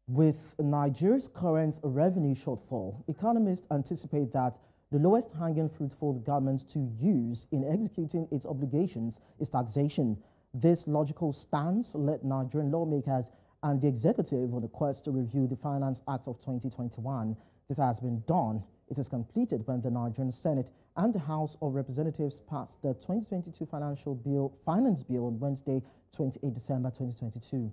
With Nigeria's current revenue shortfall, economists anticipate that the lowest hanging fruit for the government to use in executing its obligations is taxation. This logical stance led Nigerian lawmakers and the executive on a quest to review the Finance Act of 2021. This has been done. It is completed when the Nigerian Senate and the House of Representatives passed the 2022 Finance Bill on Wednesday, 28 December 2022.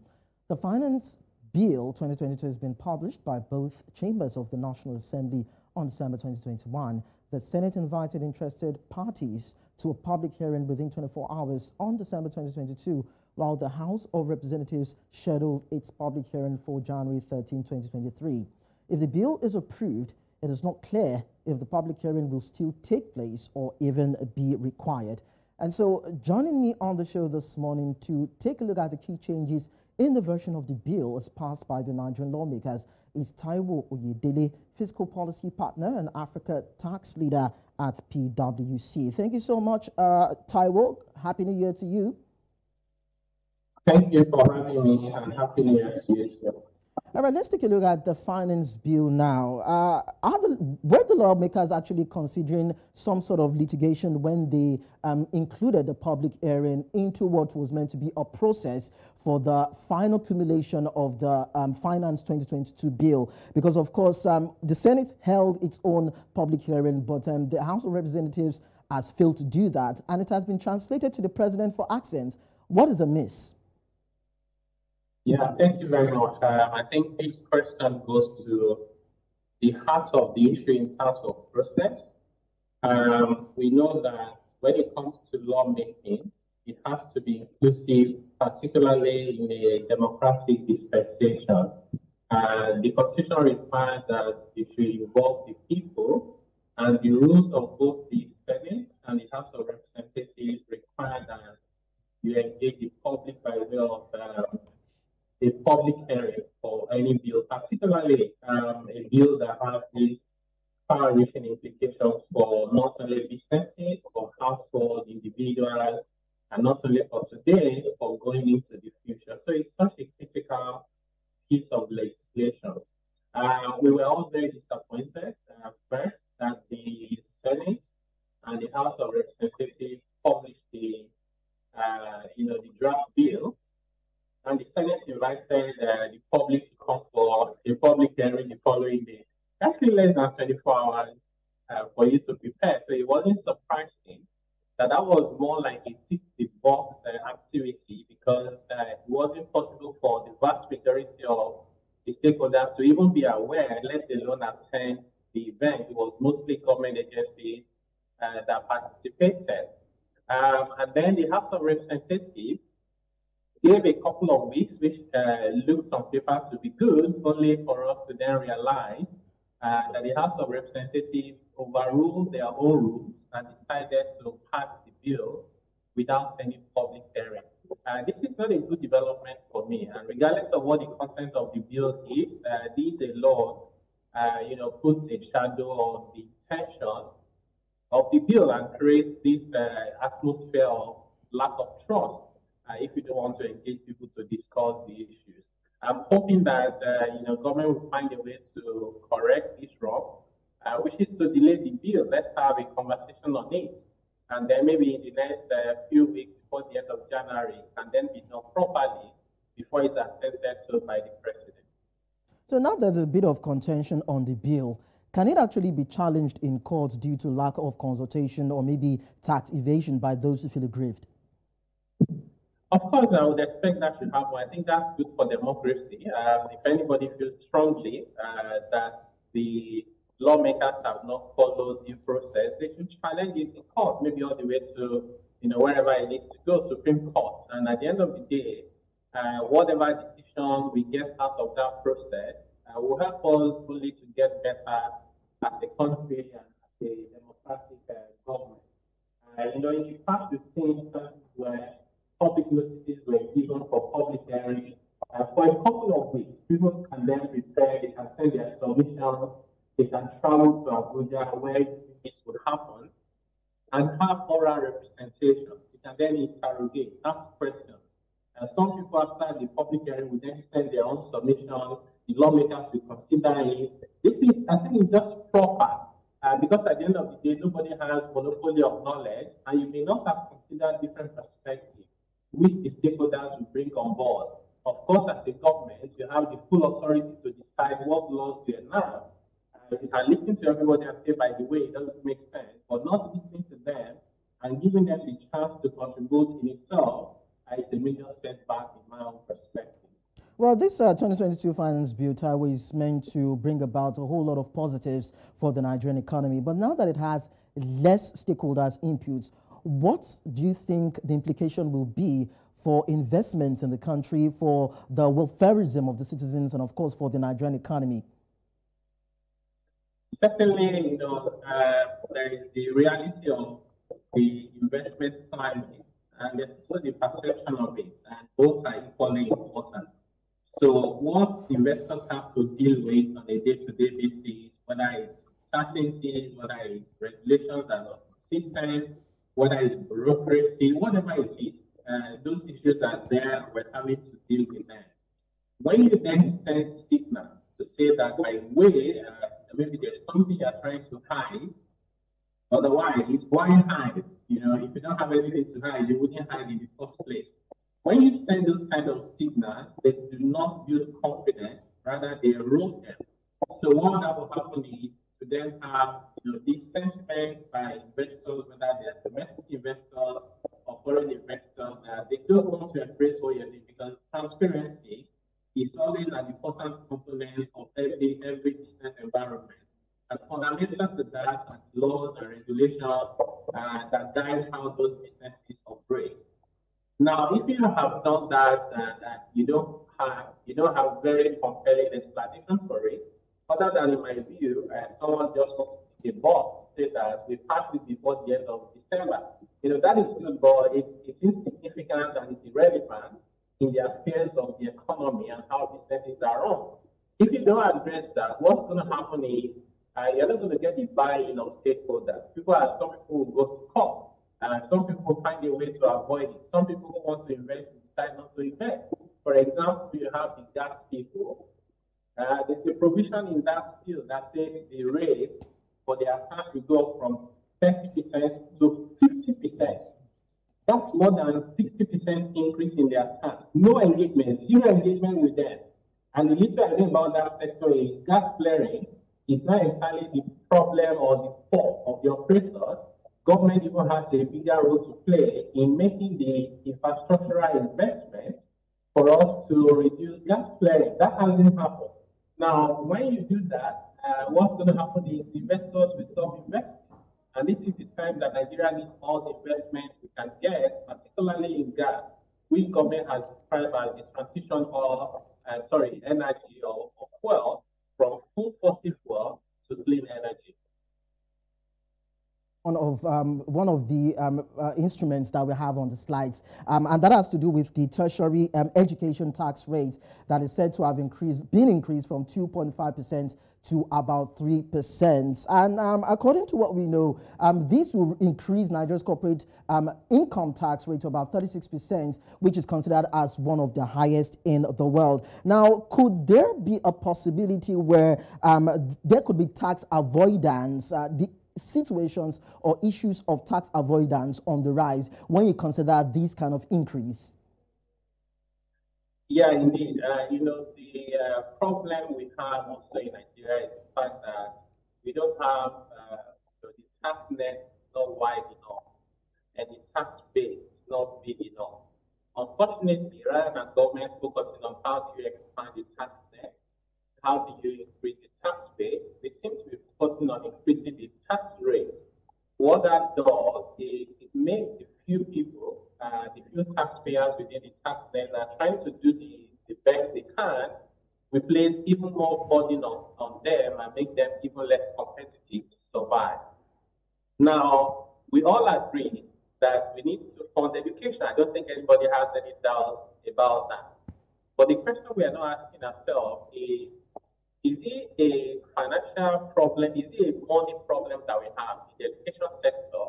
The Finance Bill 2022 has been published by both chambers of the National Assembly on December 2021. The Senate invited interested parties to a public hearing within 24 hours on December 2022, while the House of Representatives scheduled its public hearing for January 13, 2023. If the bill is approved, it is not clear if the public hearing will still take place or even be required. And so joining me on the show this morning to take a look at the key changes in the version of the bill as passed by the Nigerian lawmakers is Taiwo Oyedele, Fiscal Policy Partner and Africa Tax Leader at PwC. Thank you so much, Taiwo. Happy New Year to you. Thank you for having me, and Happy New Year to you too. All right, let's take a look at the finance bill now. Were the lawmakers actually considering some sort of litigation when they included the public hearing into what was meant to be a process for the final accumulation of the Finance 2022 bill? Because, of course, the Senate held its own public hearing, but the House of Representatives has failed to do that, and it has been translated to the President for accent. What is amiss? Yeah, thank you very much. I think this question goes to the heart of the issue in terms of process. We know that when it comes to lawmaking, it has to be inclusive, particularly in a democratic dispensation. The Constitution requires that it should involve the people, and the rules of both the Senate and the House of Representatives require that you engage the public by way of a public hearing for any bill, particularly a bill that has these far-reaching implications for not only businesses, for household individuals, and not only for today, but going into the future. So it's such a critical piece of legislation. We were all very disappointed first that the Senate and the House of Representatives published the draft bill. And the Senate invited the public to come for a public hearing the following day. Actually, less than 24 hours for you to prepare. So it wasn't surprising that was more like a tick-the-box activity, because it wasn't possible for the vast majority of the stakeholders to even be aware, let alone attend the event. It was mostly government agencies that participated. And then the House of Representatives gave a couple of weeks, which looked on paper to be good, only for us to then realize that the House of Representatives overruled their own rules and decided to pass the bill without any public hearing. This is not a good development for me, and regardless of what the content of the bill is, this law, puts a shadow on the intention of the bill and creates this atmosphere of lack of trust. If you don't want to engage people to discuss the issues. I'm hoping that government will find a way to correct this wrong, which is to delay the bill. Let's have a conversation on it, and then maybe in the next few weeks before the end of January, and then be done properly before it's assented to by the President. So now there's a bit of contention on the bill. Can it actually be challenged in court due to lack of consultation or maybe tax evasion by those who feel aggrieved? Of course, I would expect that should happen. I think that's good for democracy. If anybody feels strongly that the lawmakers have not followed due process, they should challenge it in court, maybe all the way to wherever it needs to go, Supreme Court. And at the end of the day, whatever decision we get out of that process will help us only to get better as a country and as a democratic government. In the past, we've seen instances where public notices were given for public hearing for a couple of weeks. People can then prepare, they can send their submissions, they can travel to Abuja where this would happen, and have oral representations. You can then interrogate, ask questions. Some people after the public hearing would then send their own submission the lawmakers will consider it. This is, I think, just proper. Because at the end of the day, nobody has monopoly of knowledge, and you may not have considered different perspectives, which the stakeholders will bring on board. Of course, as a government, you have the full authority to decide what laws to enact. You can listen to everybody and say, by the way, it doesn't make sense, but not listening to them and giving them the chance to contribute in itself is a major setback in my own perspective. Well, this 2022 Finance Bill, Taiwo, is meant to bring about a whole lot of positives for the Nigerian economy. But now that it has less stakeholders' inputs, what do you think the implication will be for investments in the country, for the welfareism of the citizens, and of course for the Nigerian economy? Certainly, you know, there is the reality of the investment climate, and there's also the perception of it, and both are equally important. So what investors have to deal with on a day-to-day basis, whether it's certainties, whether it's regulations that are consistent, whether it's bureaucracy, whatever it is, those issues are there, we're having to deal with them. When you then send signals to say that by way, maybe there's something you're trying to hide, otherwise, why hide? You know, if you don't have anything to hide, you wouldn't hide in the first place. When you send those kind of signals, they do not build confidence, rather they erode them. So what that will happen is to then have, you know, this sentiment by investors, whether they are domestic investors or foreign investors, that they don't want to embrace Oyedele because transparency is always an important component of every business environment. And fundamental to that are laws and regulations that guide how those businesses operate. Now, if you have done that, you don't have very compelling explanation for it, other than in my view, someone just wants to tick a box to say that we pass it before the end of December. You know, that is good, but it's insignificant and it's irrelevant in the affairs of the economy and how businesses are run. If you don't address that, what's going to happen is you're not going to get the buy-in of stakeholders. Some people will go to court. Some people find a way to avoid it. Some people who want to invest will decide not to invest. For example, you have the gas people. There's a provision in that bill that says the rate for their tax will go up from 30% to 50%. That's more than 60% increase in their tax. No engagement, zero engagement with them. And the little I know about that sector is gas flaring is not entirely the problem or the fault of the operators. Government even has a bigger role to play in making the infrastructural investment for us to reduce gas flaring. That hasn't happened. Now, when you do that, what's going to happen is the investors will stop investing. And this is the time that Nigeria needs all the investment we can get, particularly in gas, which government has described as the transition of, energy or fuel from full fossil fuel to clean energy. One of the instruments that we have on the slides, and that has to do with the tertiary education tax rate that is said to have been increased from 2.5% to about 3%. And according to what we know, this will increase Nigeria's corporate income tax rate to about 36%, which is considered as one of the highest in the world. Now, could there be a possibility where there could be tax avoidance, the situations or issues of tax avoidance on the rise when you consider this kind of increase? Yeah, indeed. The problem we have also in Nigeria is the fact that we don't have the tax net is not wide enough and the tax base is not big enough. Unfortunately, rather than government focusing on how do you expand the tax net, how do you increase the tax base, they seem to be focusing on increasing the tax rate. What that does is it makes the few people, the few taxpayers within the tax net are trying to do the best they can, we place even more burden on them and make them even less competitive to survive. Now, we all agree that we need to fund education. I don't think anybody has any doubts about that. But the question we are now asking ourselves is it a financial problem? Is it a money problem that we have in the education sector?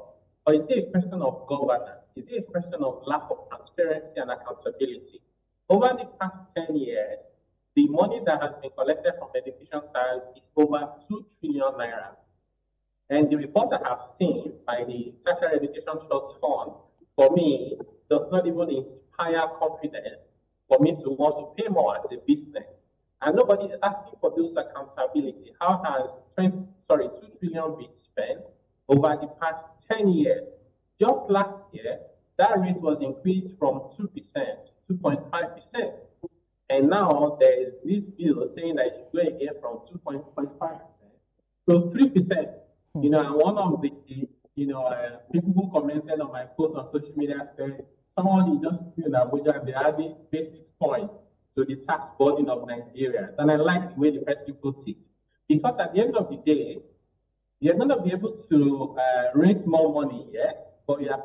Or is it a question of governance? Is it a question of lack of transparency and accountability? Over the past 10 years, the money that has been collected from education tax is over 2 trillion naira. And the report I have seen by the Tertiary Education Trust Fund, for me, does not even inspire confidence for me to want to pay more as a business. And nobody is asking for those accountability. How has 2 trillion been spent over the past 10 years? Just last year, that rate was increased from 2% to 2.5%. And now there is this bill saying that it should go again from 2.5% to 3%. And one of the people who commented on my post on social media said someone is just sitting in Abuja and they're adding basis point to the tax burden of Nigerians. And I like the way the person put it, because at the end of the day, you're going to be able to raise more money, yes, but you are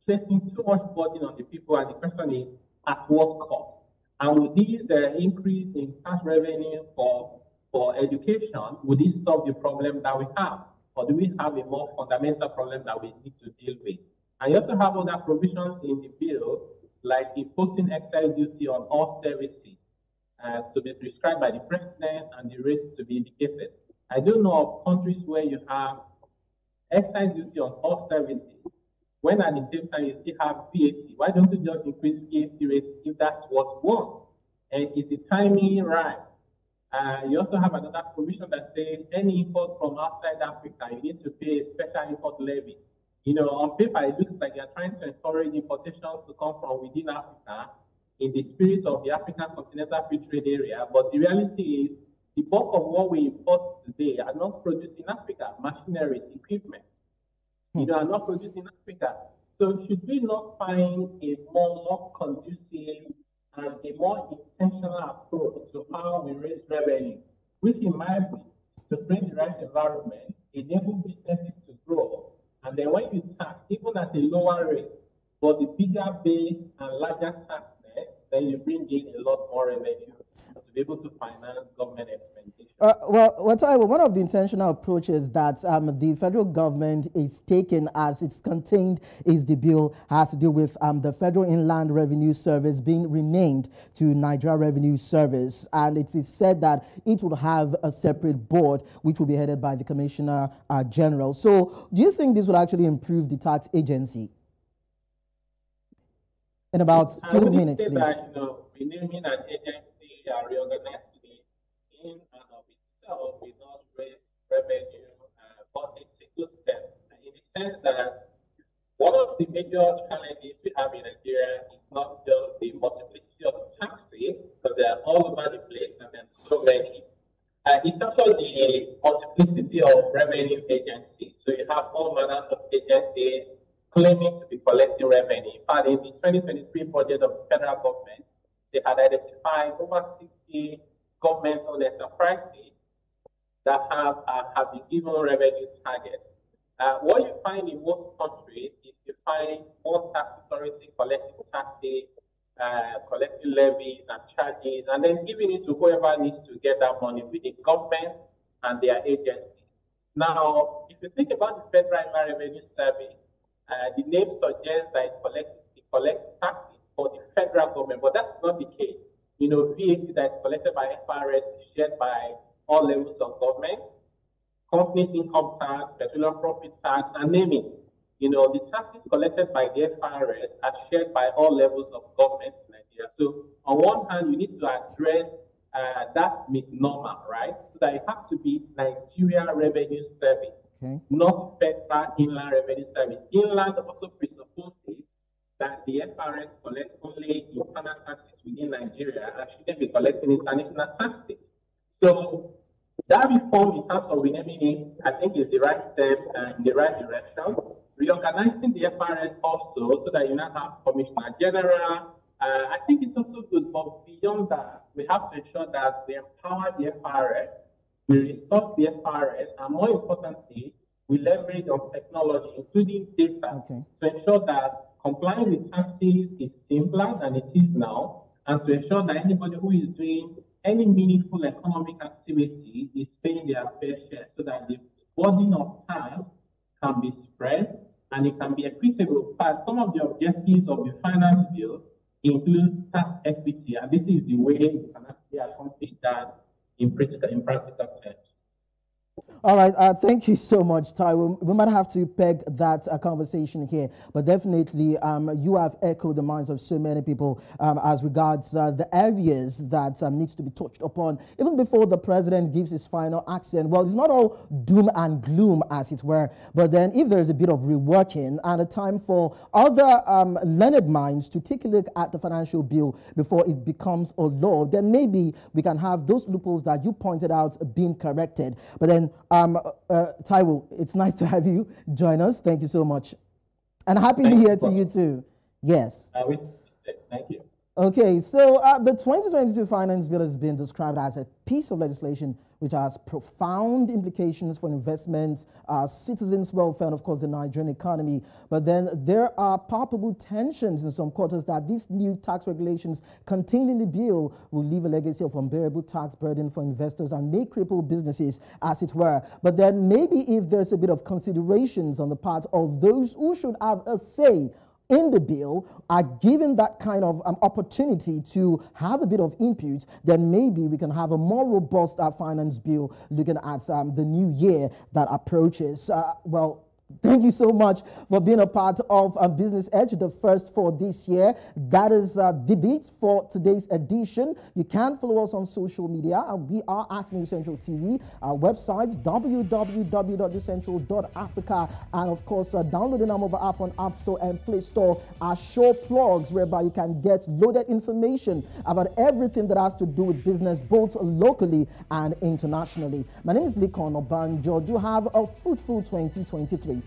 placing too much burden on the people, and the question is, at what cost? And with this increase in tax revenue for education, would this solve the problem that we have? Or do we have a more fundamental problem that we need to deal with? And you also have other provisions in the bill, like imposing excise duty on all services to be prescribed by the president and the rates to be indicated. I don't know of countries where you have excise duty on all services, when at the same time you still have VAT. Why don't you just increase VAT rate if that's what you want? And is the timing right? You also have another provision that says any import from outside Africa, you need to pay a special import levy. On paper, it looks like you're trying to encourage importation to come from within Africa in the spirit of the African Continental Free Trade Area. But the reality is, the bulk of what we import today are not produced in Africa. Machineries, equipment, are not produced in Africa. So should we not find a more conducive and a more intentional approach to how we raise revenue, which in my view, to create the right environment, enable businesses to grow, and then when you tax, even at a lower rate, but the bigger base and larger tax nest, then you bring in a lot more revenue to be able to finance government expenditure. Taiwo, one of the intentional approaches that the federal government is taking, as it's contained is the bill, has to do with the Federal Inland Revenue Service being renamed to Nigeria Revenue Service. And it is said that it will have a separate board, which will be headed by the Commissioner General. So do you think this will actually improve the tax agency? In about a few minutes, please. That, renaming an agency and reorganizing it in and of itself will not raise revenue, but it's a good step in the sense that one of the major challenges we have in Nigeria is not just the multiplicity of taxes, because they are all over the place and there's so many. It's also the multiplicity of revenue agencies. So you have all manners of agencies claiming to be collecting revenue. In fact, in the 2023 budget of the federal government, they had identified over 60 government-owned enterprises that have been given revenue targets. What you find in most countries is you find one tax authority collecting taxes, collecting levies and charges, and then giving it to whoever needs to get that money, with the government and their agencies. Now, if you think about the Federal Revenue Service, the name suggests that it collects taxes for the federal government, but that's not the case. VAT that is collected by FRS is shared by all levels of government, companies' income tax, petroleum profit tax, and name it. The taxes collected by the FRS are shared by all levels of government in Nigeria. So on one hand, you need to address that misnomer, right? So that it has to be Nigeria Revenue Service, not Federal Inland Revenue Service. Inland also presupposes that the FRS collects only internal taxes within Nigeria and shouldn't be collecting international taxes. So that reform in terms of renaming it, I think, is the right step in the right direction. Reorganizing the FRS also so that you now have Commissioner General, I think it's also good, but beyond that, we have to ensure that we empower the FRS, we resource the FRS, and more importantly, we leverage on technology, including data, to ensure that complying with taxes is simpler than it is now, and to ensure that anybody who is doing any meaningful economic activity is paying their fair share, so that the burden of tax can be spread and it can be equitable. In fact, some of the objectives of the finance bill includes tax equity, and this is the way we can we accomplish that in practical terms? All right, thank you so much, Taiwo. We might have to peg that conversation here, but definitely you have echoed the minds of so many people as regards the areas that needs to be touched upon, even before the president gives his final accent. Well, it's not all doom and gloom, as it were, but then if there's a bit of reworking and a time for other learned minds to take a look at the financial bill before it becomes a law, then maybe we can have those loopholes that you pointed out being corrected. But then Taiwo, it's nice to have you join us. Thank you so much. And happy New Year to you too. Yes. Thank you. Okay, so the 2022 Finance Bill has been described as a piece of legislation which has profound implications for investments, citizens' welfare, and of course the Nigerian economy. But then there are palpable tensions in some quarters that these new tax regulations contained in the bill will leave a legacy of unbearable tax burden for investors and may cripple businesses, as it were. But then maybe if there's a bit of considerations on the part of those who should have a say in the bill are given that kind of opportunity to have a bit of input, then maybe we can have a more robust finance bill looking at the new year that approaches. Well, thank you so much for being a part of Business Edge, the first for this year. That is the beat for today's edition. You can follow us on social media. We are at New Central TV. Our website, www.newcentral.africa. And of course, downloading our mobile app on App Store and Play Store are show plugs whereby you can get loaded information about everything that has to do with business, both locally and internationally. My name is Lekan Onabanjo. Do have a fruitful 2023.